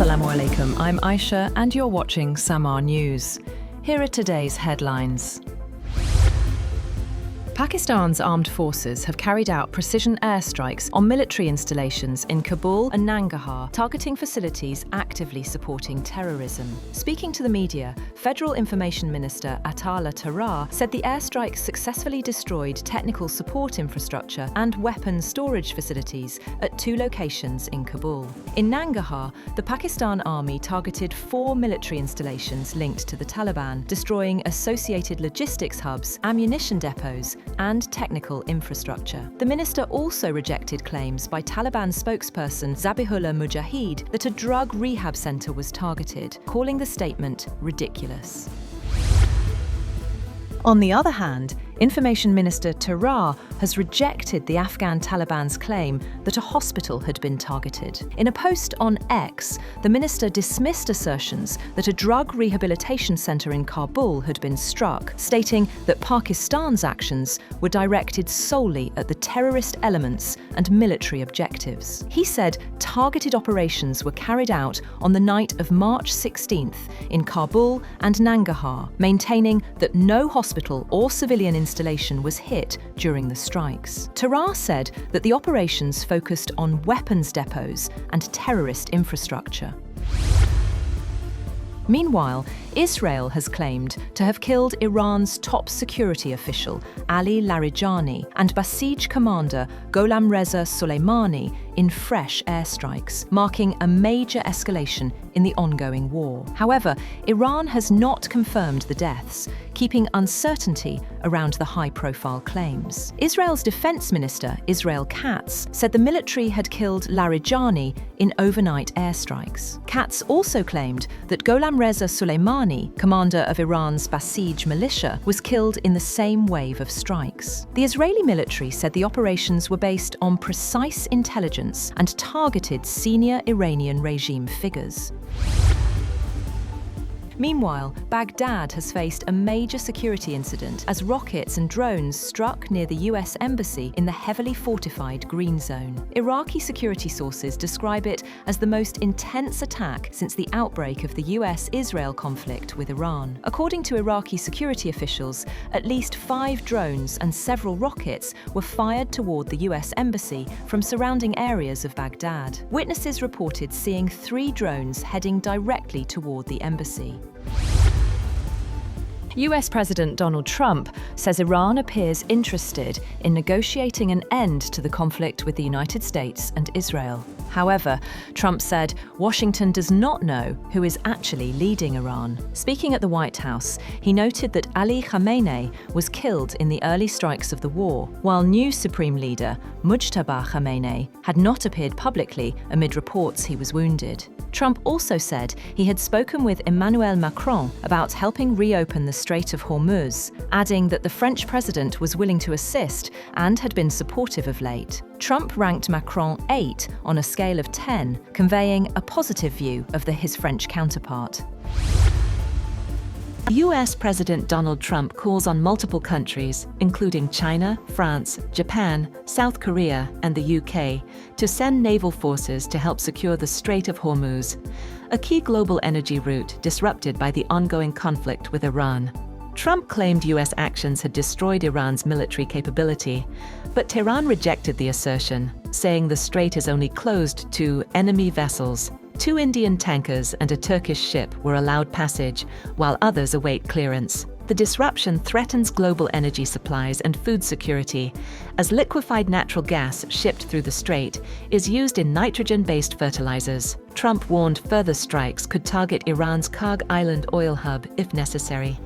Assalamu alaikum, I'm Aisha and you're watching Samaa News. Here are today's headlines. Pakistan's armed forces have carried out precision airstrikes on military installations in Kabul and Nangarhar, targeting facilities actively supporting terrorism. Speaking to the media, Federal Information Minister Attaullah Tarar said the airstrikes successfully destroyed technical support infrastructure and weapons storage facilities at 2 locations in Kabul. In Nangarhar, the Pakistan Army targeted 4 military installations linked to the Taliban, destroying associated logistics hubs, ammunition depots, and technical infrastructure. The minister also rejected claims by Taliban spokesperson Zabihullah Mujahid that a drug rehab center was targeted, calling the statement ridiculous. On the other hand, Information Minister Tarar has rejected the Afghan Taliban's claim that a hospital had been targeted. In a post on X, the minister dismissed assertions that a drug rehabilitation centre in Kabul had been struck, stating that Pakistan's actions were directed solely at the terrorist elements and military objectives. He said targeted operations were carried out on the night of March 16th in Kabul and Nangarhar, maintaining that no hospital or civilian installation was hit during the strikes. Tarar said that the operations focused on weapons depots and terrorist infrastructure. Meanwhile, Israel has claimed to have killed Iran's top security official, Ali Larijani, and Basij commander Gholamreza Soleimani in fresh airstrikes, marking a major escalation in the ongoing war. However, Iran has not confirmed the deaths, keeping uncertainty around the high-profile claims. Israel's defense minister, Israel Katz, said the military had killed Larijani in overnight airstrikes. Katz also claimed that Gholamreza Soleimani, commander of Iran's Basij militia, was killed in the same wave of strikes. The Israeli military said the operations were based on precise intelligence and targeted senior Iranian regime figures. Meanwhile, Baghdad has faced a major security incident as rockets and drones struck near the US embassy in the heavily fortified Green Zone. Iraqi security sources describe it as the most intense attack since the outbreak of the US-Israel conflict with Iran. According to Iraqi security officials, at least 5 drones and several rockets were fired toward the US embassy from surrounding areas of Baghdad. Witnesses reported seeing 3 drones heading directly toward the embassy. US President Donald Trump says Iran appears interested in negotiating an end to the conflict with the United States and Israel. However, Trump said Washington does not know who is actually leading Iran. Speaking at the White House, he noted that Ali Khamenei was killed in the early strikes of the war, while new Supreme Leader Mujtaba Khamenei had not appeared publicly amid reports he was wounded. Trump also said he had spoken with Emmanuel Macron about helping reopen the Strait of Hormuz, adding that the French president was willing to assist and had been supportive of late. Trump ranked Macron 8 on a scale of 10, conveying a positive view of his French counterpart. US President Donald Trump calls on multiple countries, including China, France, Japan, South Korea, and the UK, to send naval forces to help secure the Strait of Hormuz, a key global energy route disrupted by the ongoing conflict with Iran. Trump claimed US actions had destroyed Iran's military capability, but Tehran rejected the assertion, saying the strait is only closed to enemy vessels. 2 Indian tankers and a Turkish ship were allowed passage, while others await clearance. The disruption threatens global energy supplies and food security, as liquefied natural gas shipped through the strait is used in nitrogen-based fertilizers. Trump warned further strikes could target Iran's Karg Island oil hub if necessary.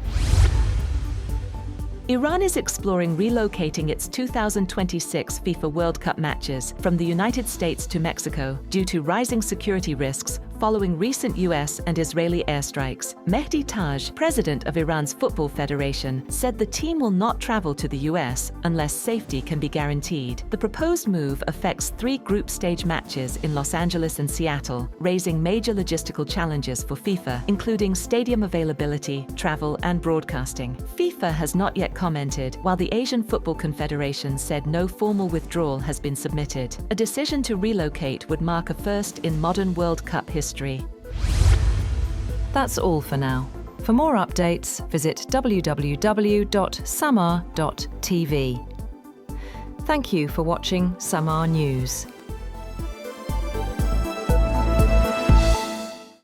Iran is exploring relocating its 2026 FIFA World Cup matches from the United States to Mexico due to rising security risks following recent US and Israeli airstrikes. Mehdi Taj, president of Iran's Football Federation, said the team will not travel to the US unless safety can be guaranteed. The proposed move affects 3 group stage matches in Los Angeles and Seattle, raising major logistical challenges for FIFA, including stadium availability, travel, and broadcasting. FIFA has not yet commented, while the Asian Football Confederation said no formal withdrawal has been submitted. A decision to relocate would mark a first in modern World Cup history. That's all for now. For more updates, visit www.samaa.tv. Thank you for watching Samaa News.